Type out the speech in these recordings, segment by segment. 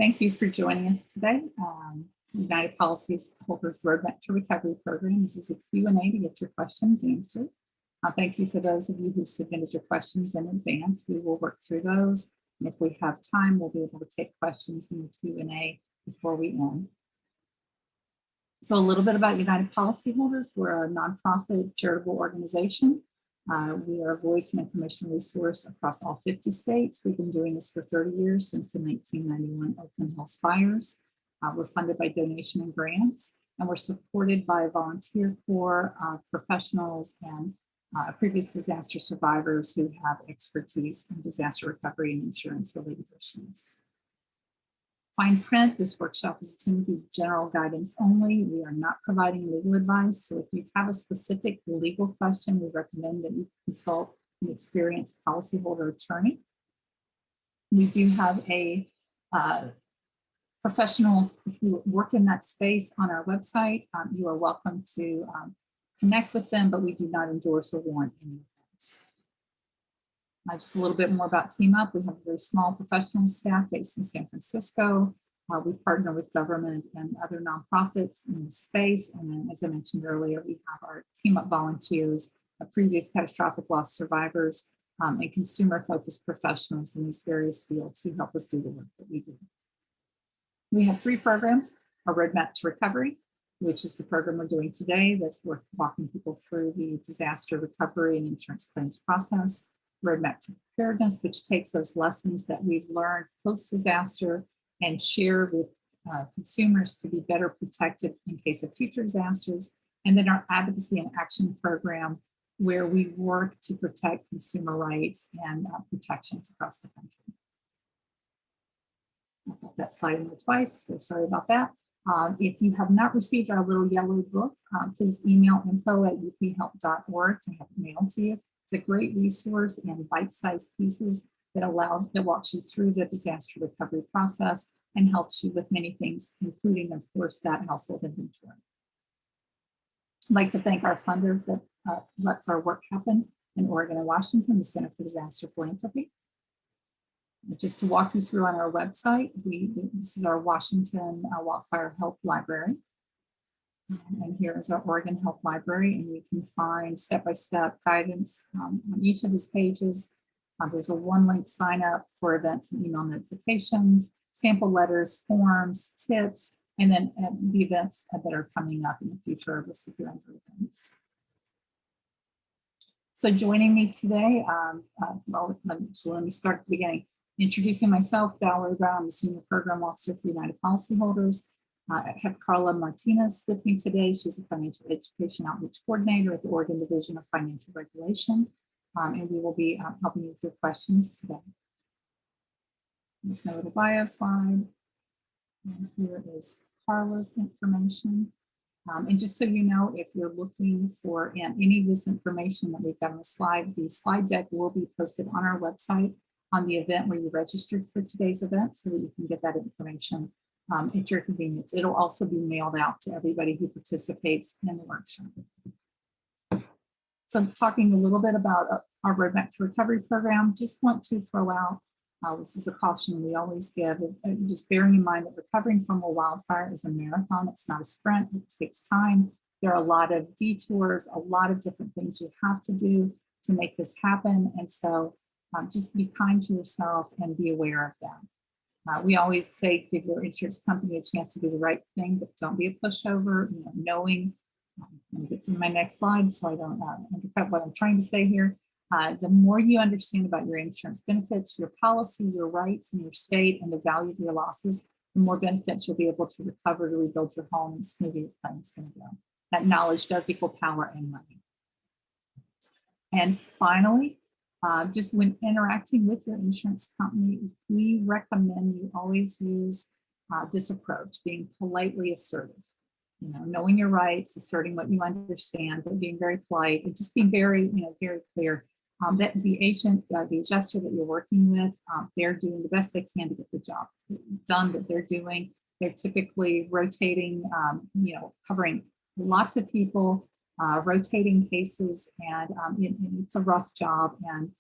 Thank you for joining us today. United Policyholders Roadmap to Recovery Program. This is a Q&A to get your questions answered. Thank you for those of you who submitted your questions in advance. We will work through those. And if we have time, we'll be able to take questions in the Q&A before we end. So a little bit about United Policyholders. We're a nonprofit charitable organization. We are a voice and information resource across all 50 states. We've been doing this for 30 years, since the 1991 Oakland Hills fires. We're funded by donation and grants, and we're supported by a volunteer corps of professionals and previous disaster survivors who have expertise in disaster recovery and insurance related issues. Fine print, this workshop is intended to be general guidance only. We are not providing legal advice. So if you have a specific legal question, we recommend that you consult an experienced policyholder attorney. We do have a professionals who work in that space on our website. You are welcome to connect with them, but we do not endorse or warrant any of those. Just a little bit more about Team Up. We have a very small professional staff based in San Francisco. We partner with government and other nonprofits in the space. And then, as I mentioned earlier, we have our Team Up volunteers, previous catastrophic loss survivors, and consumer-focused professionals in these various fields who help us do the work that we do. We have 3 programs: our Roadmap to Recovery, which is the program we're doing today that's walking people through the disaster recovery and insurance claims process. Roadmap to Preparedness, which takes those lessons that we've learned post-disaster and share with consumers to be better protected in case of future disasters. And then our Advocacy and Action Program, where we work to protect consumer rights and protections across the country. I got that slide in there twice, so sorry about that. If you have not received our little yellow book, please email info@uphelp.org to have it mailed to you. It's a great resource and bite-sized pieces that walks you through the disaster recovery process and helps you with many things, including, of course, that household inventory. I'd like to thank our funders that lets our work happen in Oregon and Washington, the Center for Disaster Philanthropy. Just to walk you through on our website, this is our Washington Wildfire Help Library. And here is our Oregon Help Library, and you can find step-by-step guidance on each of these pages. There's a one-link sign up for events and email notifications, sample letters, forms, tips, and then the events that are coming up in the future. We'll see if you're under events. So joining me today, let me start at the beginning. Introducing myself, Valerie Brown, the Senior Program Officer for United Policyholders. I have Carla Martinez with me today. She's a Financial Education Outreach Coordinator at the Oregon Division of Financial Regulation, and we will be helping you with your questions today. There's my little bio slide, and here is Carla's information. And just so you know, if you're looking for any of this information that we've got on the slide deck will be posted on our website on the event where you registered for today's event, so that you can get that information at your convenience. It'll also be mailed out to everybody who participates in the workshop. So talking a little bit about our Roadmap to Recovery program, just want to throw out, this is a caution we always give, just bearing in mind that recovering from a wildfire is a marathon. It's not a sprint, it takes time. There are a lot of detours, a lot of different things you have to do to make this happen. And so just be kind to yourself and be aware of that. We always say, give your insurance company a chance to do the right thing, but don't be a pushover. Knowing, I'm going to get to my next slide so I don't undercut what I'm trying to say here. The more you understand about your insurance benefits, your policy, your rights in your state, and the value of your losses, the more benefits you'll be able to recover to rebuild your home and smooth your claims going to go. That knowledge does equal power and money. And finally, just when interacting with your insurance company, we recommend you always use this approach, being politely assertive. Knowing your rights, asserting what you understand, but being very polite, and just being very, very clear that the agent, the adjuster that you're working with, they're doing the best they can to get the job done that they're doing. They're typically rotating, covering lots of people, rotating cases, and it's a rough job. And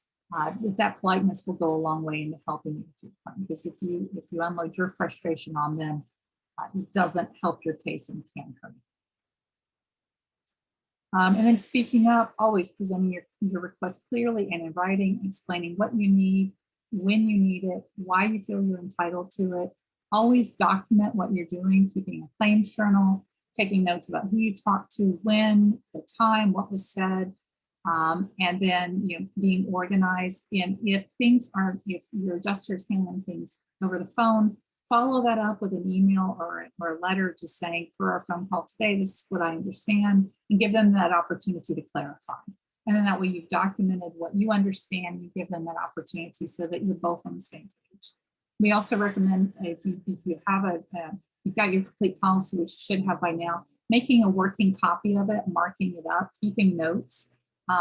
that politeness will go a long way into helping you with your claim, because if you unload your frustration on them, it doesn't help your case and can hurt. And then speaking up, always presenting your request clearly and in writing, explaining what you need, when you need it, why you feel you're entitled to it. Always document what you're doing, keeping a claims journal, taking notes about who you talked to, when, the time, what was said, and then being organized. And if your adjuster is handling things over the phone, follow that up with an email or a letter just saying, for our phone call today, this is what I understand, and give them that opportunity to clarify. And then that way you've documented what you understand, you give them that opportunity so that you're both on the same page. We also recommend, if you have you've got your complete policy, which you should have by now, making a working copy of it, marking it up, keeping notes,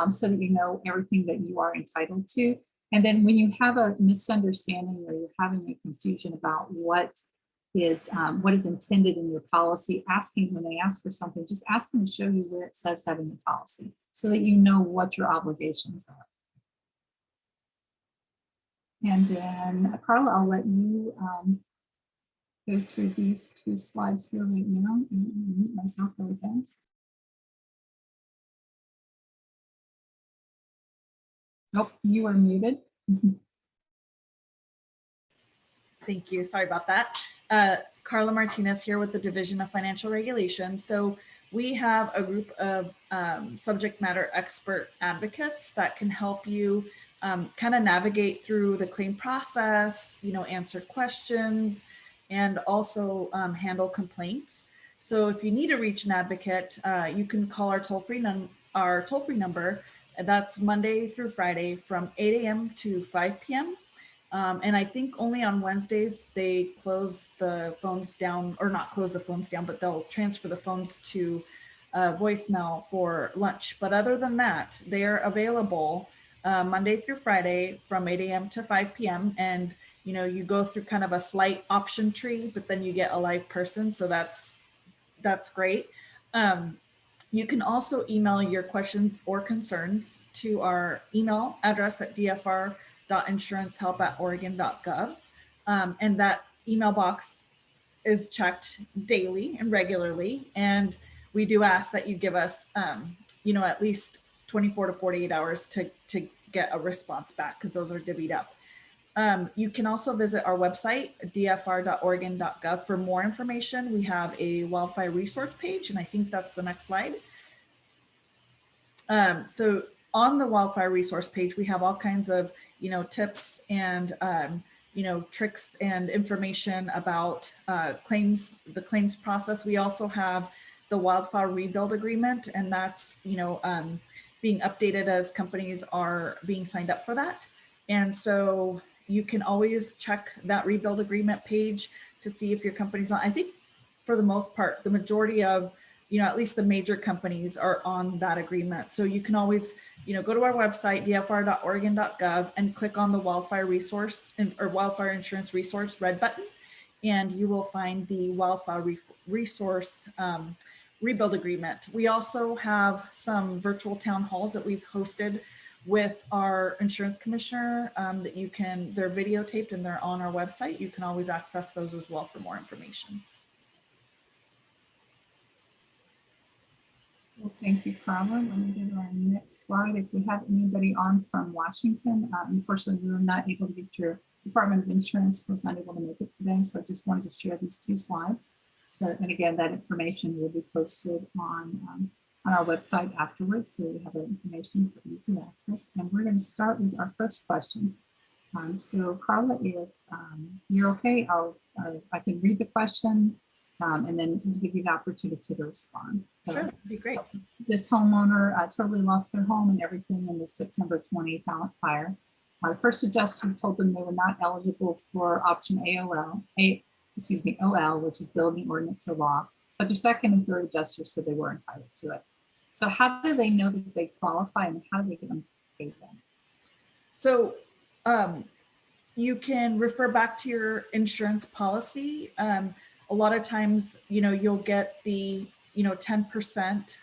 so that you know everything that you are entitled to. And then when you have a misunderstanding or you're having a confusion about what is intended in your policy, when they ask for something, just ask them to show you where it says that in the policy so that you know what your obligations are. And then Carla, I'll let you go through these two slides here right now and mute myself really fast. Oh, you are muted. Thank you. Sorry about that. Carla Martinez here with the Division of Financial Regulation. So we have a group of subject matter expert advocates that can help you kind of navigate through the claim process, answer questions, and also handle complaints. So if you need to reach an advocate, you can call our toll-free number. That's Monday through Friday from 8 a.m. to 5 p.m. And I think only on Wednesdays they close the phones down, or not close the phones down, but they'll transfer the phones to voicemail for lunch. But other than that, they're available Monday through Friday from 8 a.m. to 5 p.m. And you go through kind of a slight option tree, but then you get a live person. So that's great. You can also email your questions or concerns to our email address at dfr.insurancehelp@oregon.gov. And that email box is checked daily and regularly. And we do ask that you give us, at least 24 to 48 hours to get a response back, because those are divvied up. You can also visit our website, dfr.oregon.gov, for more information. We have a wildfire resource page, and I think that's the next slide. So on the wildfire resource page, we have all kinds of, tips and, tricks and information about the claims process. We also have the wildfire rebuild agreement, and that's, being updated as companies are being signed up for that. And so you can always check that rebuild agreement page to see if your company's on. I think for the most part, the majority of, at least the major companies are on that agreement. So you can always, go to our website, dfr.oregon.gov, and click on the wildfire resource or wildfire insurance resource red button, and you will find the wildfire resource rebuild agreement. We also have some virtual town halls that we've hosted with our insurance commissioner that they're videotaped and they're on our website. You can always access those as well for more information. Well, thank you, Carla. Let me go to our next slide. If we have anybody on from Washington, unfortunately, we were not able to get your Department of Insurance was not able to make it today. So I just wanted to share these two slides. So, and again, that information will be posted on our website afterwards. So we have that information for easy access. And we're going to start with our first question. So Carla, if you're okay, I can read the question. And then give you the opportunity to respond. So sure, that'd be great. This homeowner totally lost their home and everything in the September 20 fire. The first adjuster told them they were not eligible for option OL, which is building ordinance or law. But their second and third adjusters said they were entitled to it. So how do they know that they qualify, and how do they get them paid then? So you can refer back to your insurance policy. A lot of times, you'll get the, 10%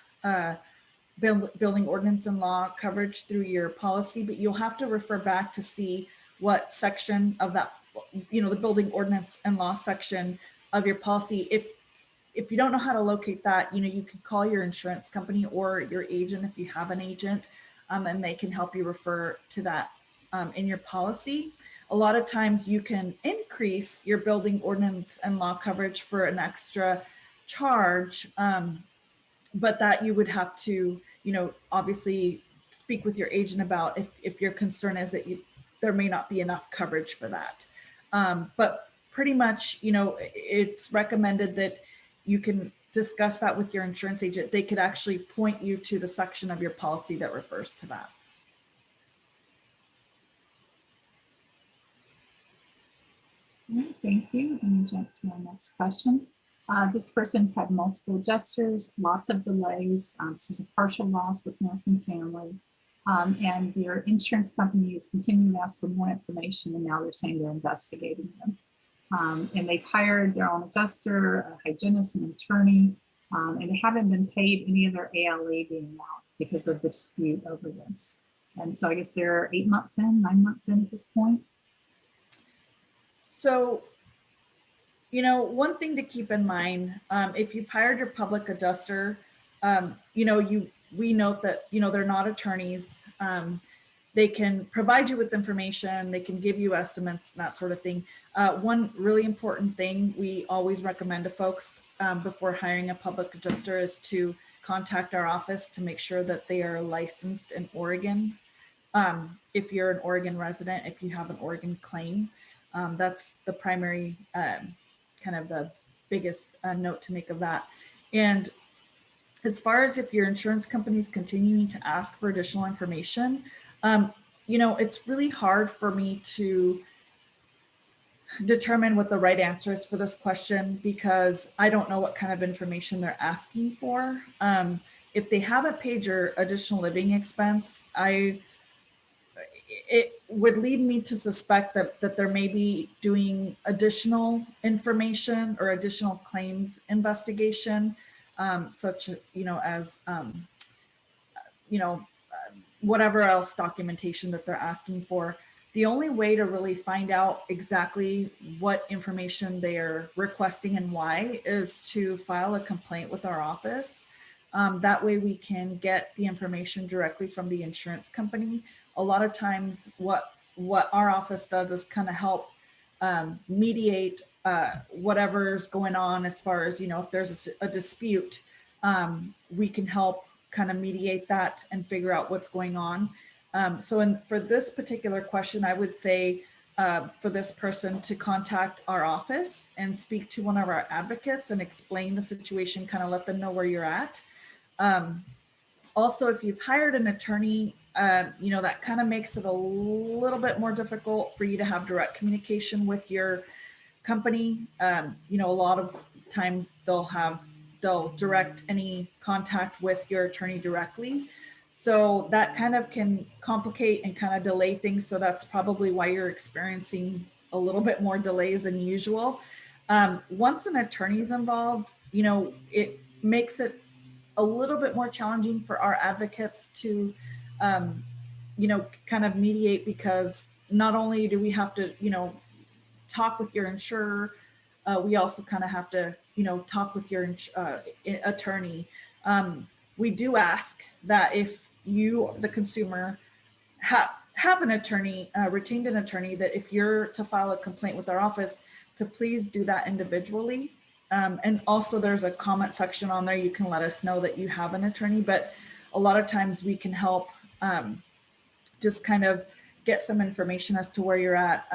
building ordinance and law coverage through your policy, but you'll have to refer back to see what section of that, the building ordinance and law section of your policy. If you don't know how to locate that, you can call your insurance company or your agent if you have an agent, and they can help you refer to that in your policy. A lot of times you can increase your building ordinance and law coverage for an extra charge, but that you would have to, obviously speak with your agent about if your concern is that there may not be enough coverage for that. But pretty much, it's recommended that you can discuss that with your insurance agent. They could actually point you to the section of your policy that refers to that. All right, thank you. Let me jump to our next question. This person's had multiple adjusters, lots of delays. This is a partial loss with American Family. And their insurance company is continuing to ask for more information, and now they're saying they're investigating them. And they've hired their own adjuster, a hygienist, an attorney, and they haven't been paid any of their ALA being out because of the dispute over this. And so I guess they're 8 months in, 9 months in at this point. So, one thing to keep in mind, if you've hired your public adjuster, we note that, they're not attorneys. They can provide you with information, they can give you estimates, that sort of thing. One really important thing we always recommend to folks before hiring a public adjuster is to contact our office to make sure that they are licensed in Oregon. If you're an Oregon resident, if you have an Oregon claim, that's the primary, kind of the biggest note to make of that. And as far as if your insurance company is continuing to ask for additional information, it's really hard for me to determine what the right answer is for this question because I don't know what kind of information they're asking for. If they haven't paid your additional living expense, it would lead me to suspect that there may be doing additional information or additional claims investigation, such as whatever else documentation that they're asking for. The only way to really find out exactly what information they're requesting and why is to file a complaint with our office. That way we can get the information directly from the insurance company. A lot of times what our office does is kind of help mediate whatever's going on as far as, if there's a dispute, we can help kind of mediate that and figure out what's going on. For this particular question, I would say for this person to contact our office and speak to one of our advocates and explain the situation, kind of let them know where you're at. Also, if you've hired an attorney, that kind of makes it a little bit more difficult for you to have direct communication with your company. A lot of times they'll direct any contact with your attorney directly. So that kind of can complicate and kind of delay things. So that's probably why you're experiencing a little bit more delays than usual. Once an attorney's involved, it makes it a little bit more challenging for our advocates to, kind of mediate, because not only do we have to, talk with your insurer, we also kind of have to, talk with your attorney. We do ask that if you, the consumer, have an attorney, retained an attorney, that if you're to file a complaint with our office, to please do that individually. And also there's a comment section on there. You can let us know that you have an attorney, but a lot of times we can help just kind of get some information as to where you're at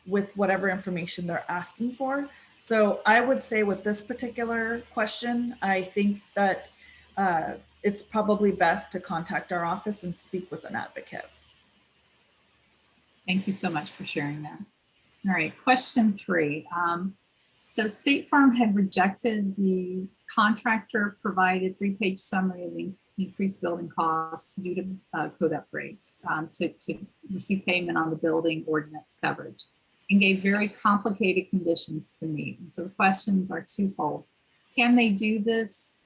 with whatever information they're asking for. So I would say with this particular question, I think that it's probably best to contact our office and speak with an advocate. Thank you so much for sharing that. All right, question 3. So State Farm had rejected the contractor provided 3-page summary of the increased building costs due to code upgrades to receive payment on the building ordinance coverage, and gave very complicated conditions to meet. And so the questions are twofold. Can they do this?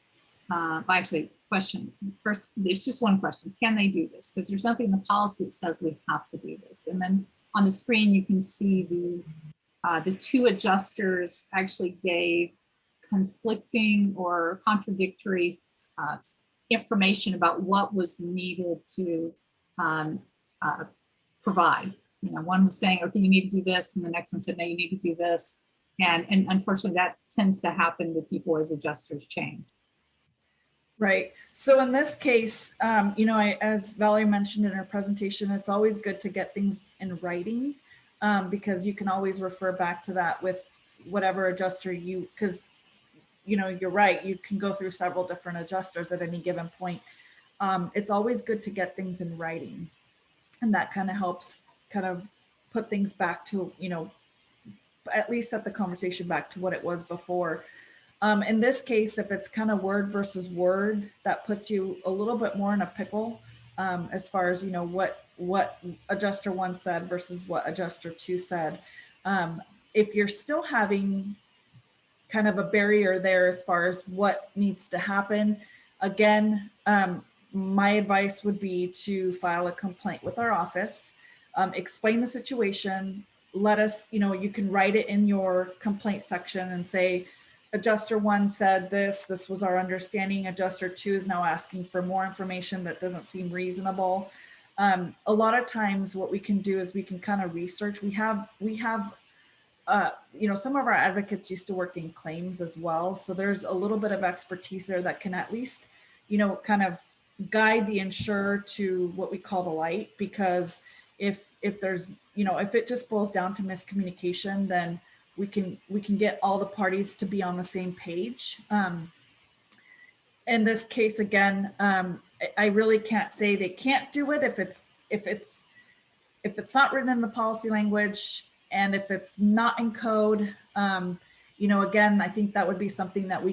Actually, question. First, there's just one question. Can they do this? Because there's nothing in the policy that says we have to do this. And then on the screen, you can see the two adjusters actually gave conflicting or contradictory information about what was needed to provide. You know, one was saying, okay, you need to do this, and the next one said, no, you need to do this. And unfortunately, that tends to happen to people as adjusters change. Right. So in this case, you know, as Valerie mentioned in her presentation, it's always good to get things in writing, because you can always refer back to that with whatever adjuster because, you know, you're right, you can go through several different adjusters at any given point. It's always good to get things in writing, and that kind of helps kind of put things back to, you know, at least set the conversation back to what it was before. In this case, if it's kind of word versus word, that puts you a little bit more in a pickle, as far as, you know, what adjuster one said versus what adjuster two said. If you're still having kind of a barrier there as far as what needs to happen, again, my advice would be to file a complaint with our office, explain the situation, let us, you know, you can write it in your complaint section and say, adjuster one said this was our understanding. Adjuster two is now asking for more information that doesn't seem reasonable. A lot of times what we can do is we can kind of research. We have, you know, some of our advocates used to work in claims as well. So there's a little bit of expertise there that can at least, you know, kind of guide the insurer to what we call the light, because if there's, you know, if it just boils down to miscommunication, then we can get all the parties to be on the same page. In this case, again, I really can't say they can't do it if it's not written in the policy language, and if it's not in code. You know, again, I think that would be something that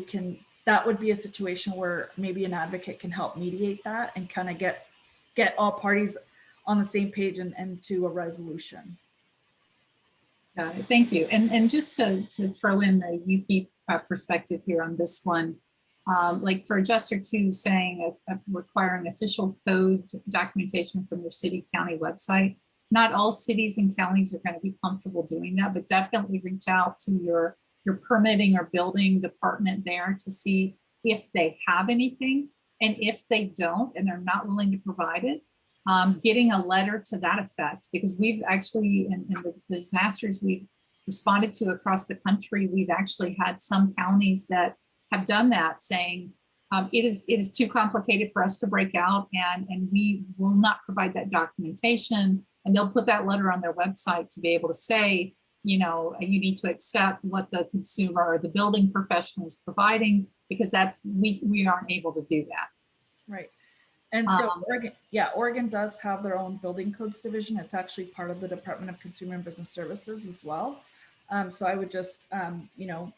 that would be a situation where maybe an advocate can help mediate that and kind of get all parties on the same page and to a resolution. Thank you. And just to throw in the UP perspective here on this one, like for adjuster two saying requiring official code documentation from your city county website, not all cities and counties are going to be comfortable doing that, but definitely reach out to your permitting or building department there to see if they have anything. And if they don't, and they're not willing to provide it, getting a letter to that effect, because we've actually, in the disasters we've responded to across the country, we've actually had some counties that have done that, saying it is too complicated for us to break out, and we will not provide that documentation. And they'll put that letter on their website to be able to say, you know, you need to accept what the consumer or the building professional is providing, because we aren't able to do that. Right. And so Oregon does have their own building codes division. It's actually part of the Department of Consumer and Business Services as well. So I would just, you know,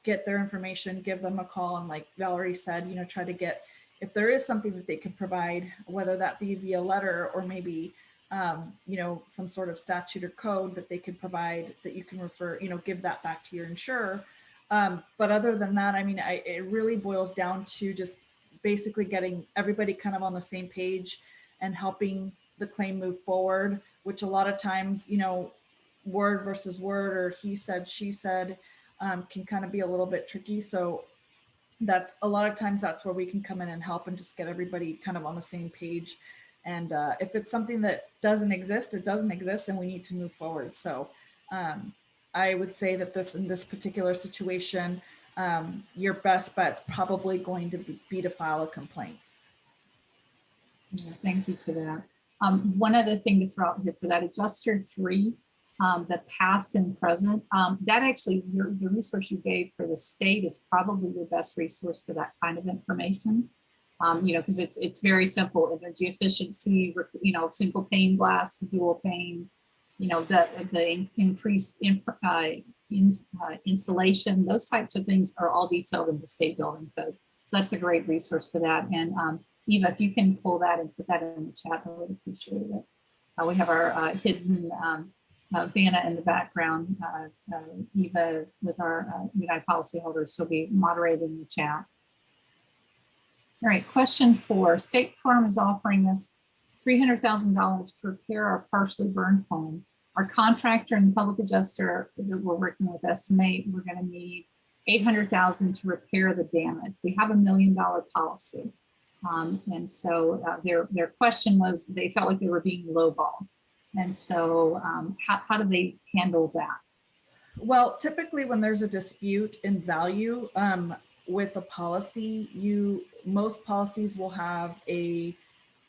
get their information, give them a call. And like Valerie said, you know, try to get, if there is something that they can provide, whether that be via letter or maybe, you know, some sort of statute or code that they could provide that you can refer, you know, give that back to your insurer. But other than that, I mean, it really boils down to just basically getting everybody kind of on the same page and helping the claim move forward, which a lot of times, you know, word versus word or he said, she said, can kind of be a little bit tricky. So that's a lot of times that's where we can come in and help and just get everybody kind of on the same page. And if it's something that doesn't exist, it doesn't exist and we need to move forward. So I would say that in this particular situation, your best bet's probably going to be to file a complaint. Yeah, thank you for that. One other thing to throw out here for that adjuster 3, the past and present, that actually, the resource you gave for the state is probably the best resource for that kind of information. You know, because it's very simple: energy efficiency, you know, single pane glass, dual pane, you know, the increased insulation, those types of things are all detailed in the state building code. So that's a great resource for that. And Eva, if you can pull that and put that in the chat, I would appreciate it. We have our hidden Vanna in the background, Eva with our United policyholders, she'll be moderating the chat. All right, question 4. State Farm is offering us $300,000 to repair our partially burned home. Our contractor and public adjuster that we're working with estimate we're going to need $800,000 to repair the damage. We have $1 million policy. And so their question was they felt like they were being lowballed. And so how do they handle that? Well, typically when there's a dispute in value with a policy, most policies will have a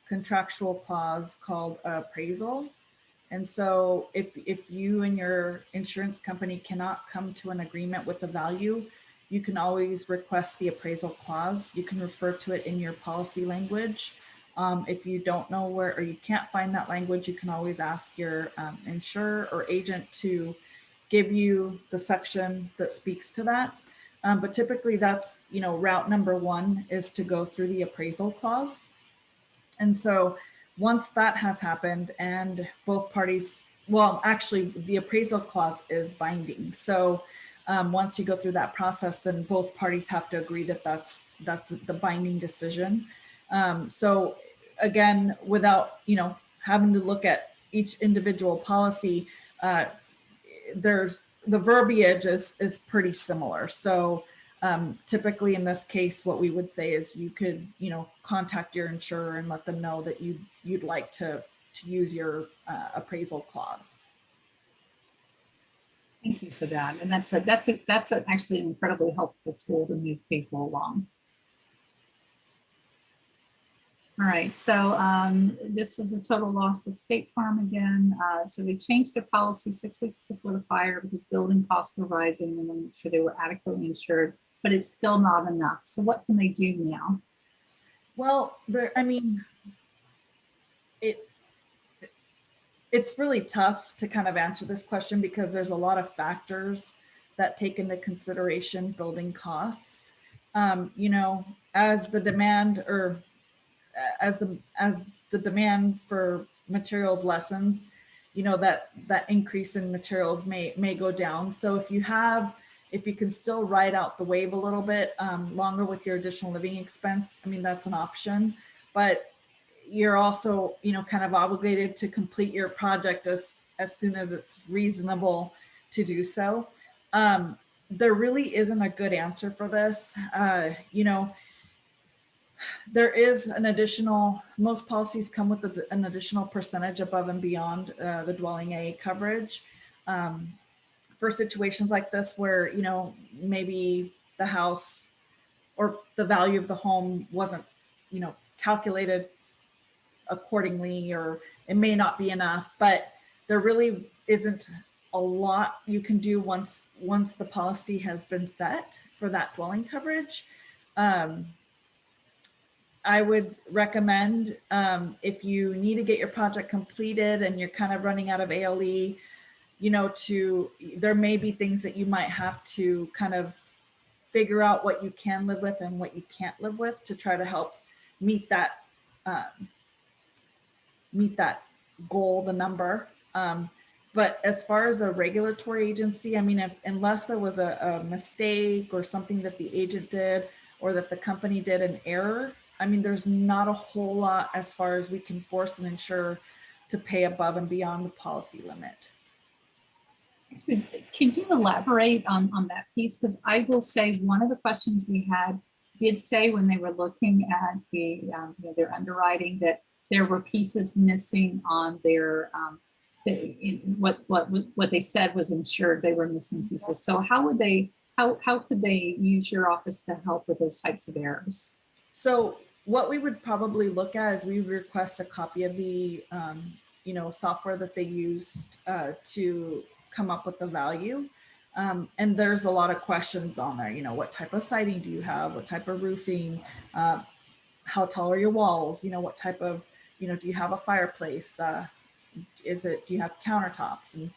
contractual clause called appraisal. And so if you and your insurance company cannot come to an agreement with the value, you can always request the appraisal clause. You can refer to it in your policy language. If you don't know where, or you can't find that language, you can always ask your insurer or agent to give you the section that speaks to that. But typically that's, route number 1 is to go through the appraisal clause. And so once that has happened and both parties, well, actually the appraisal clause is binding. So once you go through that process, then both parties have to agree that that's the binding decision. So again, without, having to look at each individual policy, there's the verbiage is pretty similar. So typically in this case, what we would say is you could, contact your insurer and let them know that you'd like to use your appraisal clause. Thank you for that. And that's actually an incredibly helpful tool to move people along. All right, so this is a total loss with State Farm again. So they changed their policy 6 weeks before the fire because building costs were rising and I'm sure they were adequately insured, but it's still not enough. So what can they do now? Well, it's really tough to kind of answer this question because there's a lot of factors that take into consideration building costs. As the demand or as the demand for materials lessens, that increase in materials may go down. So if you can still ride out the wave a little bit longer with your additional living expense, that's an option. But you're also, kind of obligated to complete your project as soon as it's reasonable to do so. There really isn't a good answer for this. There is most policies come with an additional percentage above and beyond the dwelling A coverage for situations like this where, maybe the house or the value of the home wasn't, calculated accordingly, or it may not be enough, but there really isn't a lot you can do once the policy has been set for that dwelling coverage. I would recommend if you need to get your project completed and you're kind of running out of ALE, there may be things that you might have to kind of figure out what you can live with and what you can't live with to try to help meet that goal, the number. But as far as a regulatory agency, unless there was a mistake or something that the agent did or that the company did an error, there's not a whole lot as far as we can force an insurer to pay above and beyond the policy limit. So can you elaborate on that piece? Because I will say one of the questions we had did say when they were looking at their underwriting that there were pieces missing on their what they said was insured. They were missing pieces. So how could they use your office to help with those types of errors? So what we would probably look at is we request a copy of the software that they used to come up with the value. And there's a lot of questions on there. What type of siding do you have? What type of roofing? How tall are your walls? What type of, do you have a fireplace? Do you have countertops and,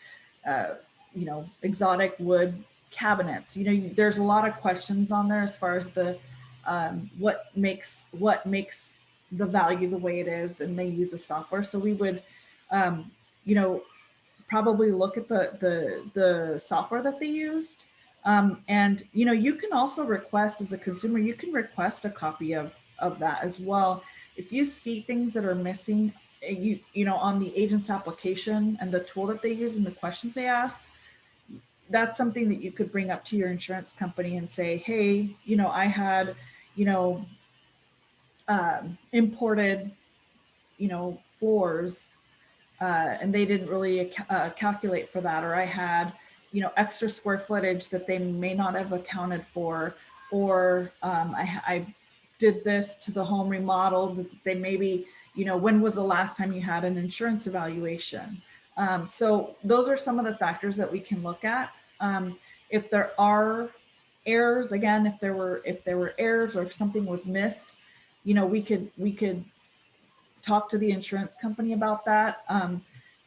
exotic wood cabinets? There's a lot of questions on there as far as the, what makes the value the way it is, and they use the software. So we would, probably look at the software that they used. And, you can also request as a consumer, you can request a copy of of that as well. If you see things that are missing, you know, on the agent's application and the tool that they use and the questions they ask, that's something that you could bring up to your insurance company and say, hey, you know, I had, you know, imported, you know, floors, and they didn't really calculate for that, or I had, you know, extra square footage that they may not have accounted for, or I did this to the home remodel that they maybe, you know, when was the last time you had an insurance evaluation? So those are some of the factors that we can look at. If there are errors, again, if there were errors or if something was missed, you know, we could talk to the insurance company about that.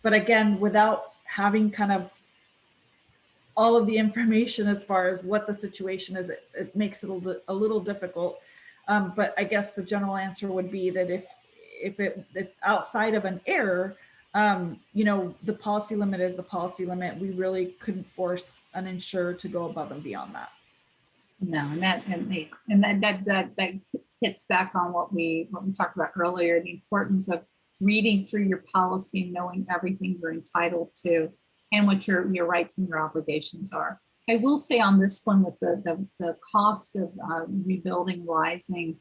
But again, without having kind of all of the information as far as what the situation is, it makes it a little difficult. But I guess the general answer would be that if outside of an error, you know, the policy limit is the policy limit. We really couldn't force an insurer to go above and beyond that. No, that hits back on what we talked about earlier, the importance of reading through your policy, knowing everything you're entitled to, and what your rights and your obligations are. I will say on this one, with the cost of rebuilding rising,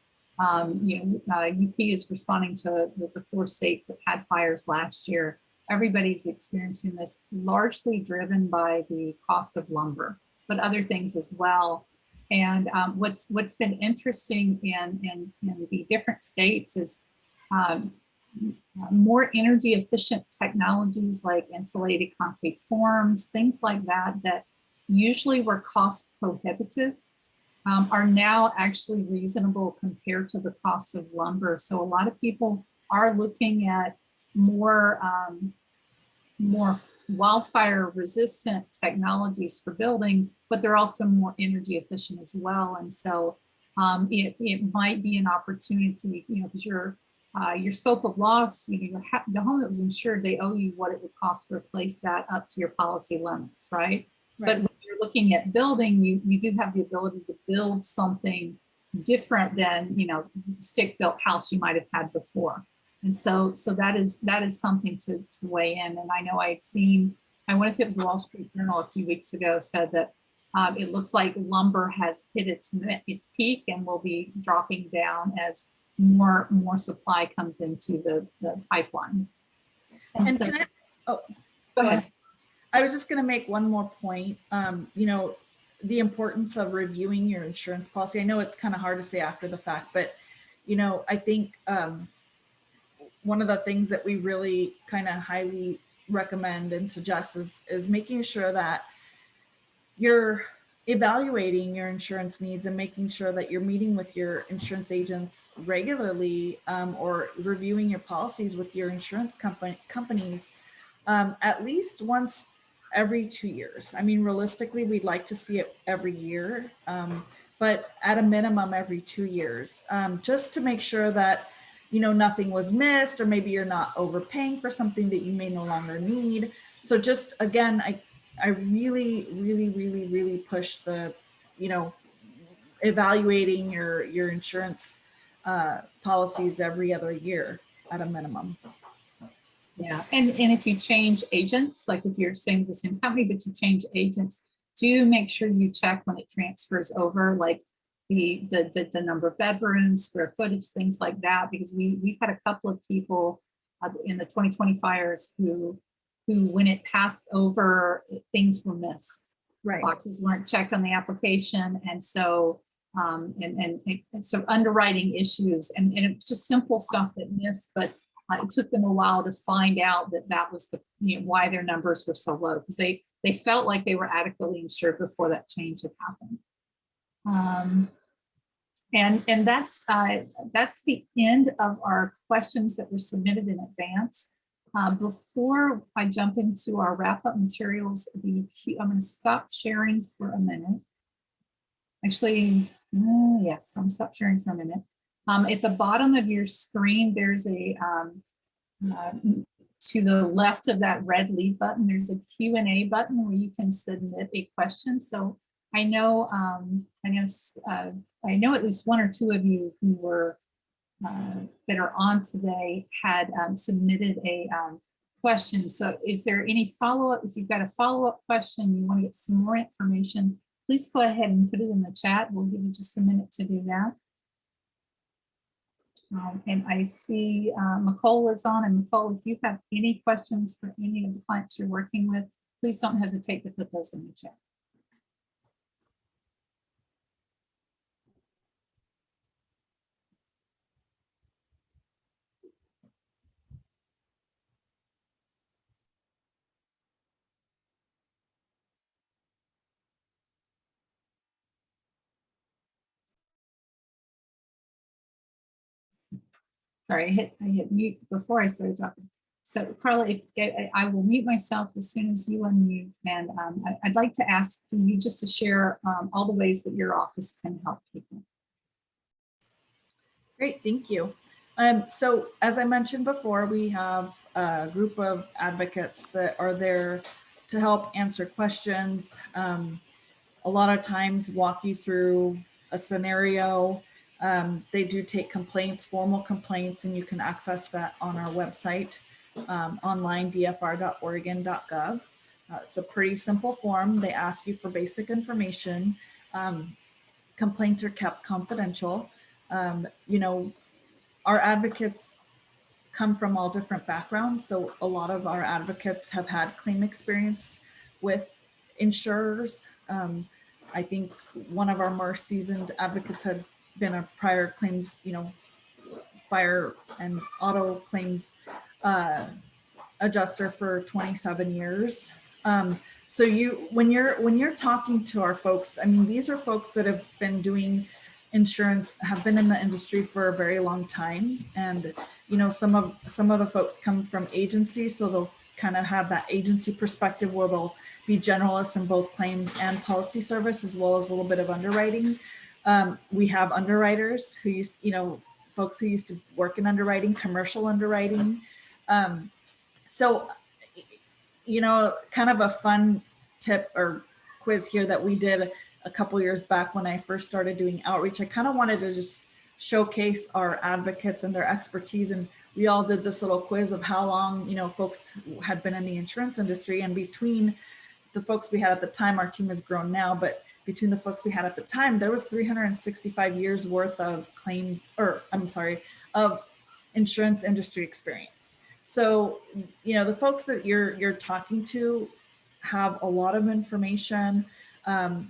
you know, UP is responding to the 4 states that had fires last year. Everybody's experiencing this, largely driven by the cost of lumber, but other things as well. And what's been interesting in the different states is more energy efficient technologies like insulated concrete forms, things like that, that usually were cost prohibitive, are now actually reasonable compared to the cost of lumber. So a lot of people are looking at more wildfire resistant technologies for building, but they're also more energy efficient as well. And so it might be an opportunity, you know, because your scope of loss, you know, the home that was insured, they owe you what it would cost to replace that up to your policy limits, right? But when you're looking at building, you do have the ability to build something different than, you know, stick built house you might have had before. And so that is something to weigh in. And I know I'd seen, I want to say it was the Wall Street Journal a few weeks ago, said that it looks like lumber has hit its peak and will be dropping down as more supply comes into the pipeline. And so, go ahead. I was just going to make one more point. You know, the importance of reviewing your insurance policy. I know it's kind of hard to say after the fact, but you know, I think one of the things that we really kind of highly recommend and suggest is making sure that you're evaluating your insurance needs and making sure that you're meeting with your insurance agents regularly, or reviewing your policies with your insurance companies at least once every 2 years. I mean, realistically, we'd like to see it every year, but at a minimum every 2 years, just to make sure that, you know, nothing was missed, or maybe you're not overpaying for something that you may no longer need. So just, again, I really, really, really, really push the, you know, evaluating your insurance policies every other year at a minimum. Yeah, and if you change agents, like if you're staying with the same company, but you change agents, do make sure you check when it transfers over, like the number of bedrooms, square footage, things like that, because we've had a couple of people in the 2020 fires who when it passed over, things were missed. Right. Boxes weren't checked on the application, and so so underwriting issues, and it's just simple stuff that missed, but it took them a while to find out that was the, you know, why their numbers were so low, because they felt like they were adequately insured before that change had happened. And that's the end of our questions that were submitted in advance. Before I jump into our wrap-up materials, I'm going to stop sharing for a minute. Actually, yes, I'm stop sharing for a minute. At the bottom of your screen, there's a to the left of that red leave button, there's a Q&A button where you can submit a question. So I know at least one or two of you who were that are on today had submitted a question. So is there any follow-up? If you've got a follow-up question, you want to get some more information, please go ahead and put it in the chat. We'll give you just a minute to do that. And I see Nicole is on. And Nicole, if you have any questions for any of the clients you're working with, please don't hesitate to put those in the chat. Sorry, I hit mute before I started talking. So Carla, if I will mute myself as soon as you unmute, and I'd like to ask for you just to share all the ways that your office can help people. Great, thank you. So as I mentioned before, we have a group of advocates that are there to help answer questions. A lot of times walk you through a scenario. They do take complaints, formal complaints, and you can access that on our website, online, dfr.oregon.gov. It's a pretty simple form. They ask you for basic information. Complaints are kept confidential. You know, our advocates come from all different backgrounds. So a lot of our advocates have had claim experience with insurers. I think one of our more seasoned advocates had been a prior claims, you know, fire and auto claims adjuster for 27 years. So when you're talking to our folks, I mean, these are folks that have been doing insurance, have been in the industry for a very long time. And, you know, some of the folks come from agencies, so they'll kind of have that agency perspective where they'll be generalists in both claims and policy service, as well as a little bit of underwriting. We have underwriters who used, you know, folks who used to work in underwriting, commercial underwriting. So, you know, kind of a fun tip or quiz here that we did a couple years back when I first started doing outreach. I kind of wanted to just showcase our advocates and their expertise. And we all did this little quiz of how long, you know, folks had been in the insurance industry. And between the folks we had at the time, our team has grown now, but between the folks we had at the time, there was 365 years worth of claims, or I'm sorry, of insurance industry experience. So, you know, the folks that you're talking to have a lot of information.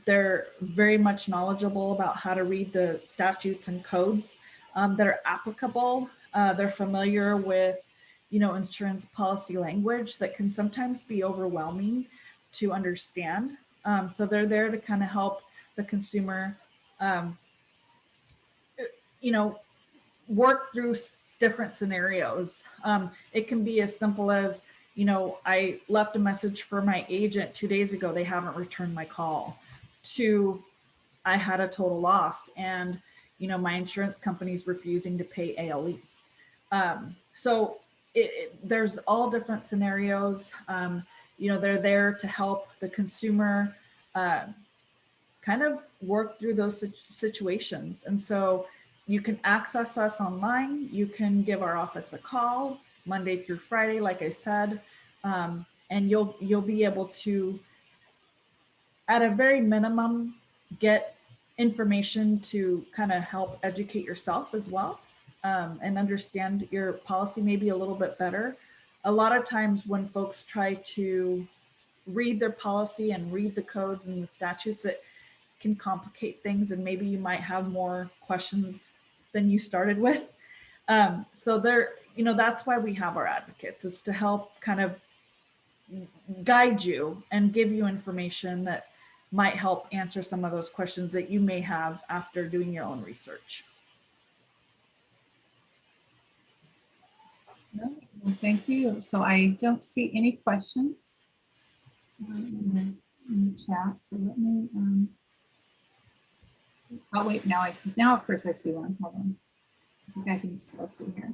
They're very much knowledgeable about how to read the statutes and codes that are applicable. They're familiar with, you know, insurance policy language that can sometimes be overwhelming to understand. So they're there to kind of help the consumer, you know, work through different scenarios. It can be as simple as, you know, I left a message for my agent 2 days ago. They haven't returned my call. To I had a total loss and, you know, my insurance company's refusing to pay ALE. So there's all different scenarios. You know, they're there to help the consumer kind of work through those situations. And so you can access us online. You can give our office a call Monday through Friday, like I said, and you'll be able to, at a very minimum, get information to kind of help educate yourself as well, and understand your policy maybe a little bit better. A lot of times when folks try to read their policy and read the codes and the statutes, it can complicate things, and maybe you might have more questions than you started with. So there, you know, that's why we have our advocates, is to help kind of guide you and give you information that might help answer some of those questions that you may have after doing your own research. Well, thank you. So I don't see any questions in the chat. So let me, oh wait, now of course I see one. Hold on. I think I can still see here.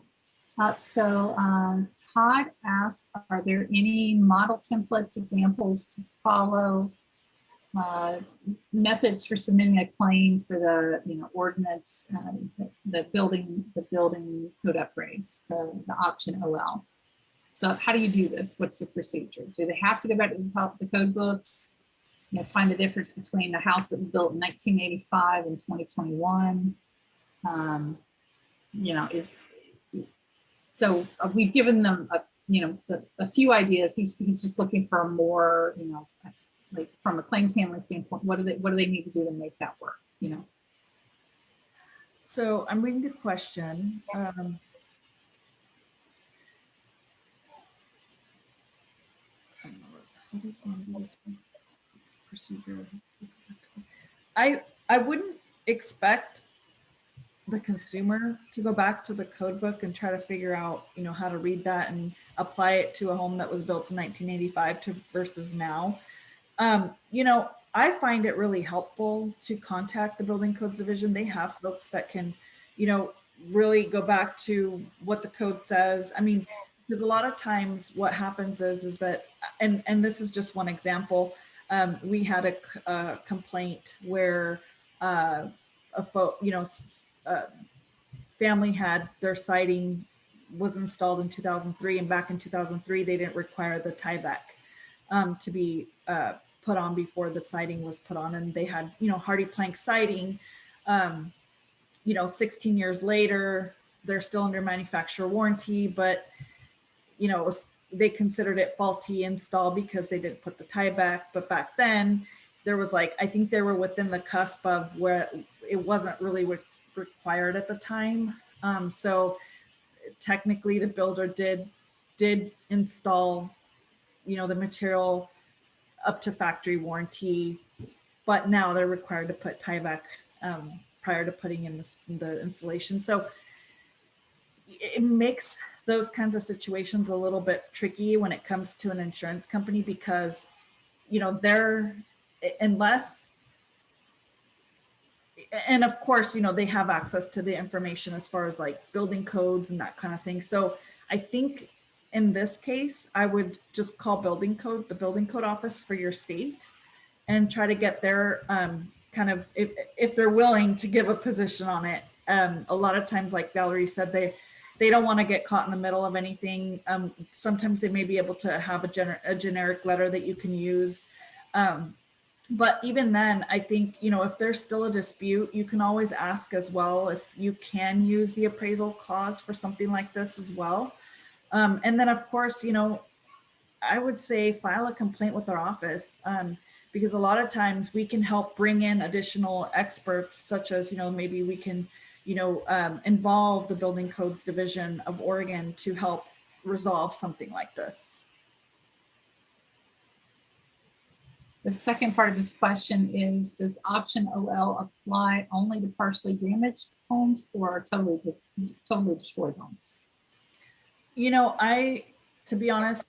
So Todd asked, are there any model templates, examples to follow methods for submitting a claim for the ordinance, the building code upgrades, the option OL. So how do you do this? What's the procedure? Do they have to go back to the code books? Find the difference between a house that was built in 1985 and 2021. It's so we've given them a few ideas. He's just looking for a more, like from a claims handling standpoint, what do they need to do to make that work? So I'm reading the question. Procedure. I wouldn't expect the consumer to go back to the code book and try to figure out, how to read that and apply it to a home that was built in 1985 to versus now. I find it really helpful to contact the building codes division. They have folks that can, really go back to what the code says. I mean, because a lot of times what happens is that, and this is just one example. We had a complaint where family had their siding was installed in 2003, and back in 2003 they didn't require the tieback to be put on before the siding was put on, and they had hardy plank siding. 16 years later they're still under manufacturer warranty, but they considered it faulty install because they didn't put the tie back. But back then there was I think they were within the cusp of where it wasn't really required at the time. So technically the builder did install, the material up to factory warranty, but now they're required to put tie back prior to putting in the installation. So it makes those kinds of situations a little bit tricky when it comes to an insurance company, because they're, unless, and of course they have access to the information as far as building codes and that kind of thing. So I think in this case I would just call the building code office for your state, and try to get their kind of, if they're willing to give a position on it. A lot of times, like Valerie said, they don't want to get caught in the middle of anything. Sometimes they may be able to have a generic letter that you can use. But even then, I think, if there's still a dispute, you can always ask as well if you can use the appraisal clause for something like this as well. And then, of course, I would say file a complaint with our office, because a lot of times we can help bring in additional experts, such as, maybe we can involve the Building Codes Division of Oregon to help resolve something like this. The second part of this question is, does option OL apply only to partially damaged homes or totally destroyed homes? To be honest,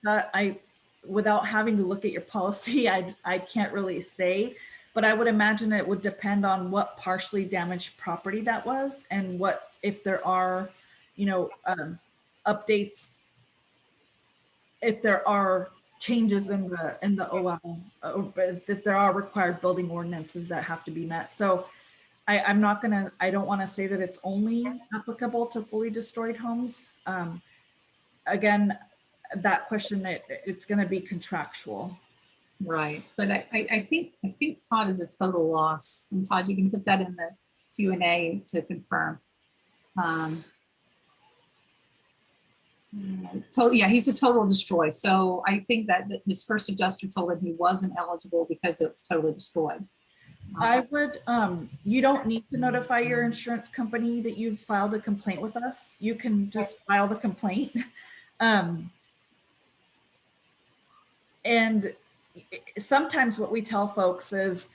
without having to look at your policy, I can't really say. But I would imagine it would depend on what partially damaged property that was, and what, if there are, updates, if there are changes in the OL, that there are required building ordinances that have to be met. So I don't want to say that it's only applicable to fully destroyed homes. Again, that question, it's going to be contractual. Right, but I think Todd is a total loss. And Todd, you can put that in the Q&A to confirm. Yeah, he's a total destroy. So I think that his first adjuster told him he wasn't eligible because it was totally destroyed. I would, you don't need to notify your insurance company that you've filed a complaint with us. You can just file the complaint. And sometimes what we tell folks is,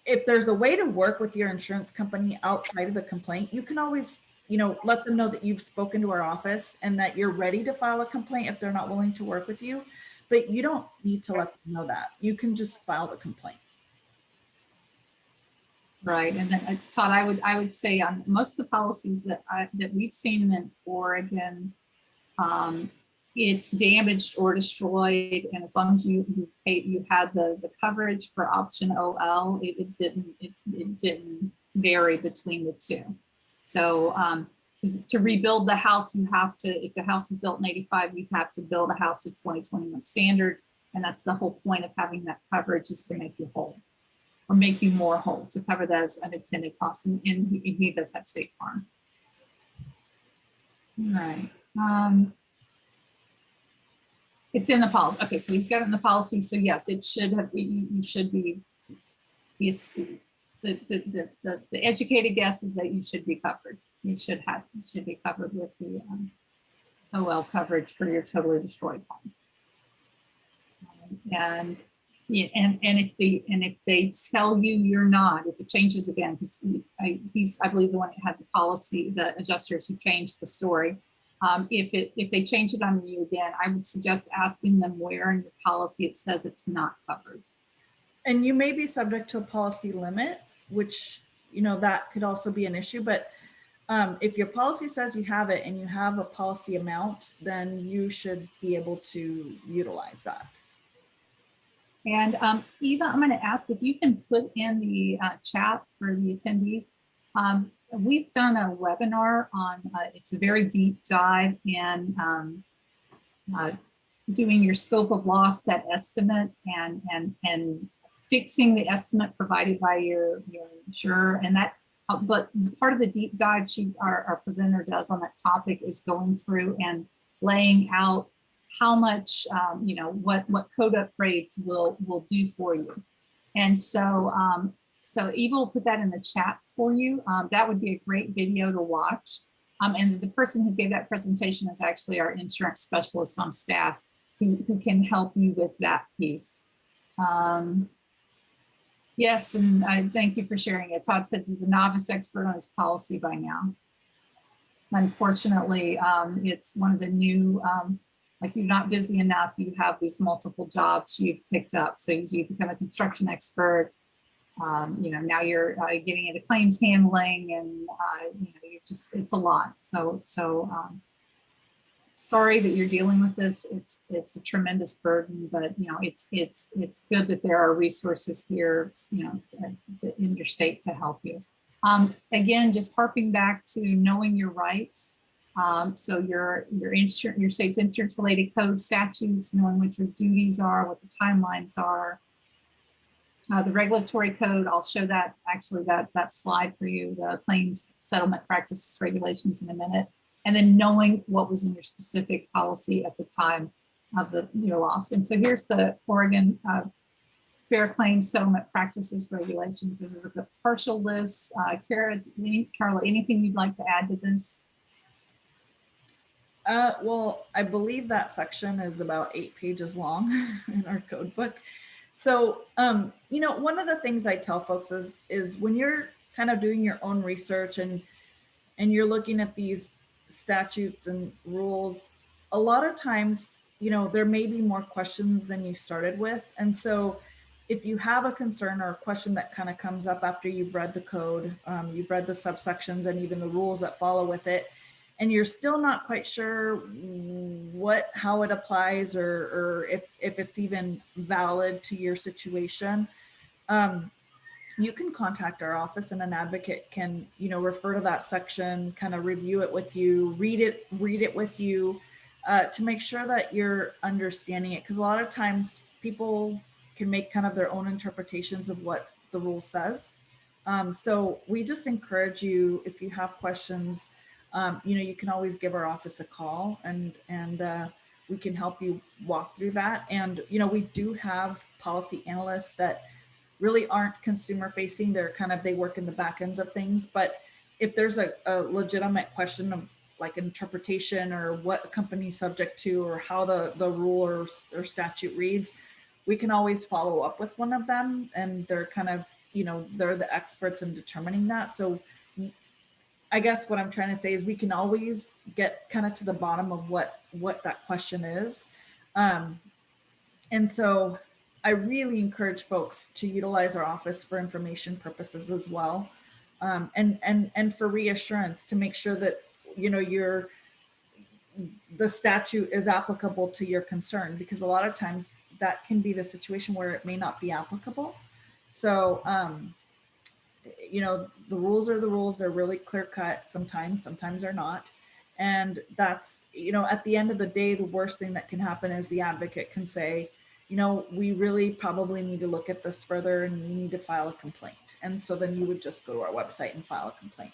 if there's a way to work with your insurance company outside of the complaint, you can always, let them know that you've spoken to our office and that you're ready to file a complaint if they're not willing to work with you. But you don't need to let them know that. You can just file the complaint. Right, and then Todd, I would say on most of the policies that we've seen in Oregon, it's damaged or destroyed, and as long as you had the coverage for option OL, it didn't vary between the two. So to rebuild the house, you have to, if the house is built in 85, you have to build a house to 2021 standards, and that's the whole point of having that coverage, is to make you whole, or make you more whole, to cover that as unintended costs, and he does have State Farm. All right. It's in the policy. Okay, so he's got it in the policy. So yes, it should have. You should be. The educated guess is that you should be covered. You should be covered with the OL coverage for your totally destroyed home. And if they tell you you're not, if it changes again, because I believe the one that had the policy, the adjusters who changed the story. If they change it on you again, I would suggest asking them where in your policy it says it's not covered. And you may be subject to a policy limit, which, you know, that could also be an issue. But if your policy says you have it and you have a policy amount, then you should be able to utilize that. And Eva, I'm going to ask if you can put in the chat for the attendees. We've done a webinar on, it's a very deep dive in doing your scope of loss, that estimate, and fixing the estimate provided by your insurer. And that, but part of the deep dive our presenter does on that topic is going through and laying out how much, you know, what code upgrades will do for you. And so, so Eva will put that in the chat for you. That would be a great video to watch. And the person who gave that presentation is actually our insurance specialist on staff who can help you with that piece. Yes, and I thank you for sharing it. Todd says he's a novice expert on his policy by now. Unfortunately, it's one of the new, like you're not busy enough, you have these multiple jobs you've picked up. So you become a construction expert. You know, now you're getting into claims handling, and you know, it's a lot. So sorry that you're dealing with this. It's a tremendous burden, but you know, it's good that there are resources here, you know, in your state to help you. Again, just harping back to knowing your rights. So your state's insurance related code statutes, knowing what your duties are, what the timelines are. The regulatory code, I'll show that actually that slide for you, the claims settlement practices regulations in a minute. And then knowing what was in your specific policy at the time of your loss. And so here's the Oregon Fair Claims Settlement Practices Regulations. This is a partial list. Carla, anything you'd like to add to this? Well, I believe that section is about 8 pages long in our code book. So, you know, one of the things I tell folks is when you're kind of doing your own research and you're looking at these statutes and rules, a lot of times, you know, there may be more questions than you started with. And so if you have a concern or a question that kind of comes up after you've read the code, you've read the subsections and even the rules that follow with it, and you're still not quite sure how it applies or if it's even valid to your situation, you can contact our office, and an advocate can, you know, refer to that section, kind of review it with you, read it with you, to make sure that you're understanding it. Because a lot of times people can make kind of their own interpretations of what the rule says. So we just encourage you, if you have questions, you know, you can always give our office a call, and we can help you walk through that. And, you know, we do have policy analysts that really aren't consumer facing. They work in the back ends of things. But if there's a legitimate question of like interpretation or what a company's subject to or how the rule or statute reads, we can always follow up with one of them. And they're kind of, you know, they're the experts in determining that. So I guess what I'm trying to say is we can always get kind of to the bottom of what that question is. And so I really encourage folks to utilize our office for information purposes as well. And for reassurance, to make sure that, you know, the statute is applicable to your concern, because a lot of times that can be the situation where it may not be applicable. So, the rules are the rules. They're really clear cut sometimes they're not. And that's, at the end of the day, the worst thing that can happen is the advocate can say, we really probably need to look at this further and we need to file a complaint. And so then you would just go to our website and file a complaint.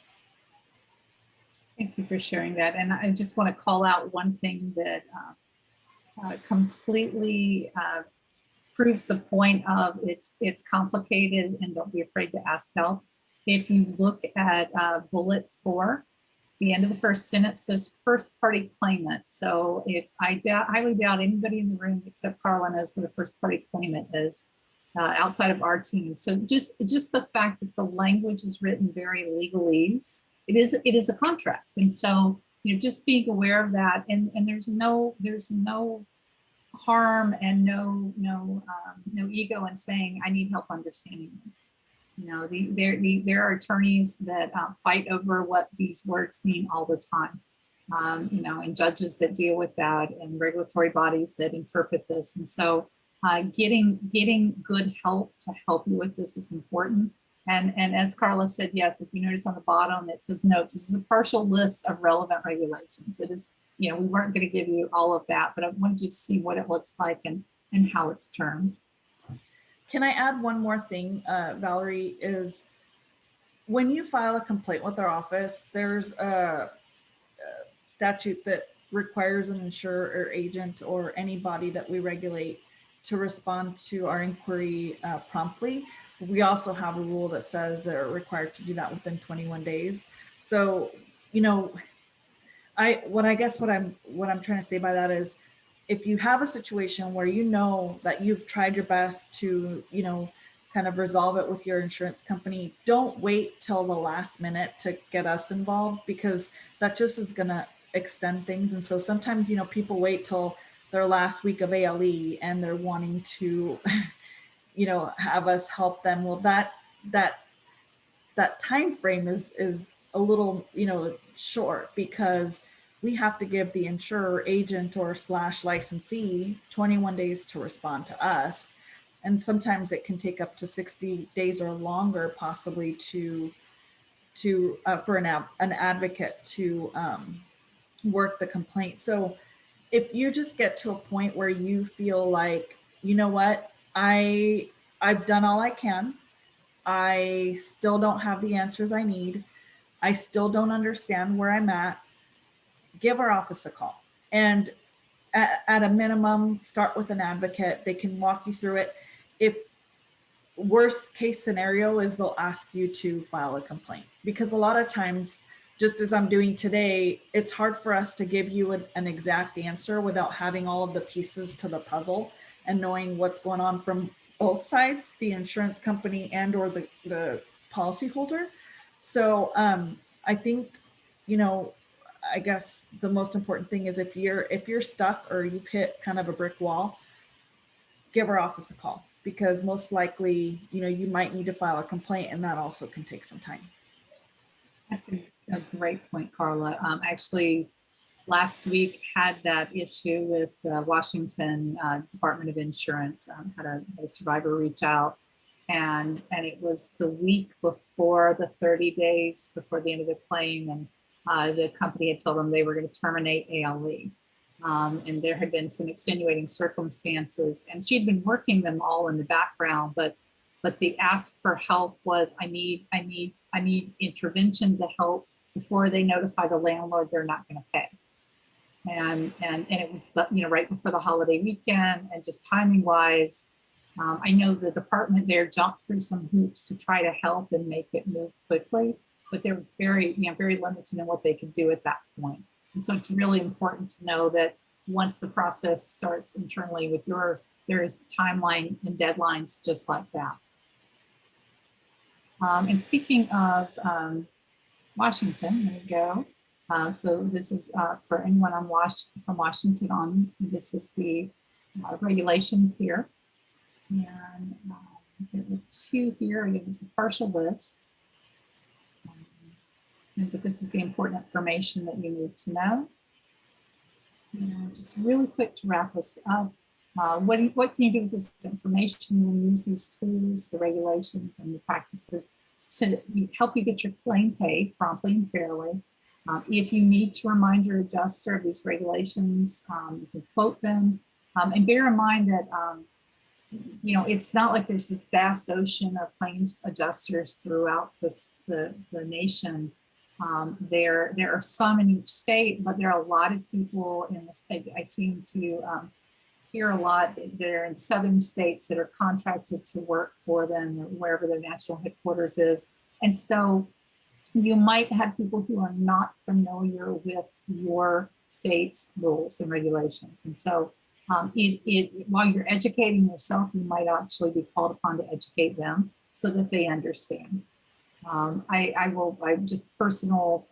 Thank you for sharing that. And I just want to call out one thing that completely proves the point of it's complicated and don't be afraid to ask help. If you look at bullet 4, the end of the first sentence says first party claimant. So if I highly doubt anybody in the room except Carla knows what a first party claimant is outside of our team. So just the fact that the language is written very legalese, it is a contract. And so, just being aware of that, and there's no harm and no ego in saying I need help understanding this. There are attorneys that fight over what these words mean all the time. And judges that deal with that, and regulatory bodies that interpret this. And so getting good help to help you with this is important. And as Carla said, yes, if you notice on the bottom, it says notes. This is a partial list of relevant regulations. It is, we weren't going to give you all of that, but I wanted you to see what it looks like and how it's termed. Can I add one more thing, Valerie, is when you file a complaint with our office, there's a statute that requires an insurer or agent or anybody that we regulate to respond to our inquiry promptly. We also have a rule that says they're required to do that within 21 days. So, what I'm trying to say by that is, if you have a situation where that you've tried your best to, kind of resolve it with your insurance company, don't wait till the last minute to get us involved, because that just is going to extend things. And so sometimes, people wait till their last week of ALE and they're wanting to, have us help them. Well, that time frame is a little, short, because we have to give the insurer, agent, or / licensee 21 days to respond to us. And sometimes it can take up to 60 days or longer, possibly for an advocate to work the complaint. So if you just get to a point where you feel like, you know what, I've done all I can, I still don't have the answers I need, I still don't understand where I'm at, give our office a call. And at a minimum, start with an advocate. They can walk you through it. If worst case scenario is, they'll ask you to file a complaint, because a lot of times, just as I'm doing today, it's hard for us to give you an exact answer without having all of the pieces to the puzzle and knowing what's going on from both sides, the insurance company and or the policyholder. So I think, I guess the most important thing is, if you're stuck or you've hit kind of a brick wall, give our office a call, because most likely, you might need to file a complaint, and that also can take some time. That's a great point, Carla. Actually, last week had that issue with Washington Department of Insurance. Had a survivor reach out, and it was the week before the 30 days before the end of the claim, and the company had told them they were going to terminate ALE. And there had been some extenuating circumstances, and she'd been working them all in the background, but the ask for help was, I need intervention to help before they notify the landlord they're not going to pay. And it was right before the holiday weekend, and just timing wise, I know the department there jumped through some hoops to try to help and make it move quickly, but there was very limited in what they could do at that point. And so it's really important to know that once the process starts internally with yours, there is timeline and deadlines just like that. And speaking of Washington, there we go. So this is for anyone from Washington on. This is the regulations here. And there are 2 here. Again, it's a partial list. But this is the important information that you need to know. Just really quick to wrap us up. What can you do with this information? We'll use these tools, the regulations, and the practices to help you get your claim paid promptly and fairly. If you need to remind your adjuster of these regulations, you can quote them. And bear in mind that it's not like there's this vast ocean of claims adjusters throughout the nation. There are some in each state, but there are a lot of people in the state. I seem to hear a lot. They're in southern states that are contracted to work for them, or wherever their national headquarters is. And so you might have people who are not familiar with your state's rules and regulations. And so while you're educating yourself, you might actually be called upon to educate them so that they understand. I just personal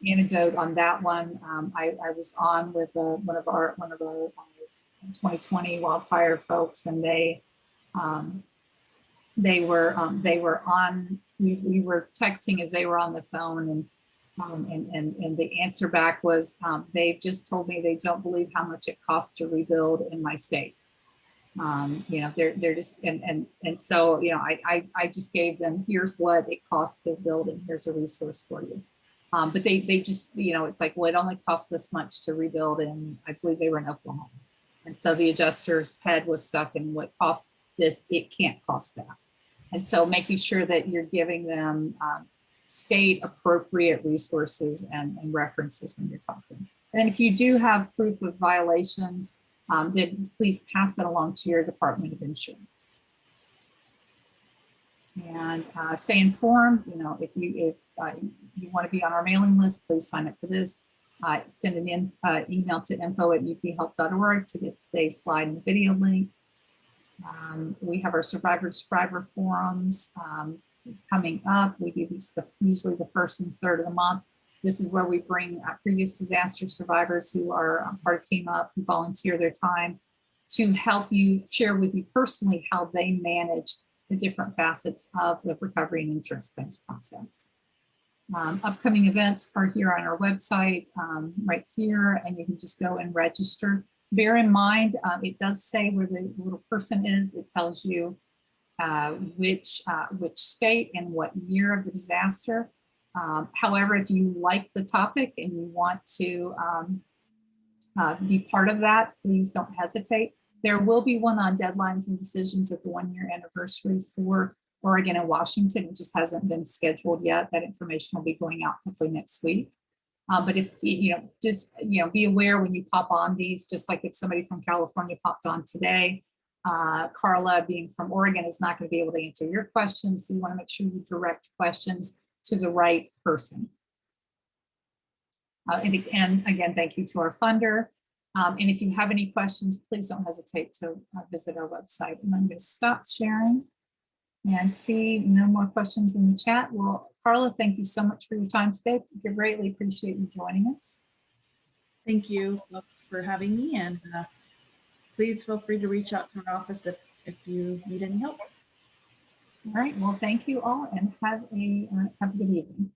anecdote on that one. I was on with one of our 2020 wildfire folks, and they were on. We were texting as they were on the phone, and the answer back was they just told me they don't believe how much it costs to rebuild in my state. They're just and so I just gave them, here's what it costs to build, and here's a resource for you. But they just it's like, well, it only costs this much to rebuild, and I believe they were in Oklahoma, and so the adjuster's head was stuck in what costs this. It can't cost that, and so making sure that you're giving them state appropriate resources and references when you're talking. And if you do have proof of violations, then please pass that along to your Department of Insurance. And stay informed. If you want to be on our mailing list, please sign up for this. Send an email to info@uphelp.org to get today's slide and video link. We have our survivor forums coming up. We do these usually the first and third of the month. This is where we bring previous disaster survivors who are part of Team Up, who volunteer their time to help you, share with you personally how they manage the different facets of the recovery and insurance claims process. Upcoming events are here on our website right here, and you can just go and register. Bear in mind, it does say where the little person is. It tells you which state and what year of the disaster. However, if you like the topic and you want to be part of that, please don't hesitate. There will be one on deadlines and decisions at the 1-year anniversary for Oregon and Washington. It just hasn't been scheduled yet. That information will be going out hopefully next week. But if just be aware when you pop on these, just like if somebody from California popped on today, Carla, being from Oregon, is not going to be able to answer your questions. So you want to make sure you direct questions to the right person. And again, thank you to our funder. And if you have any questions, please don't hesitate to visit our website. And I'm going to stop sharing and see no more questions in the chat. Well, Carla, thank you so much for your time today. I greatly appreciate you joining us. Thank you for having me, and please feel free to reach out to our office if you need any help. All right, well, thank you all, and have a good evening.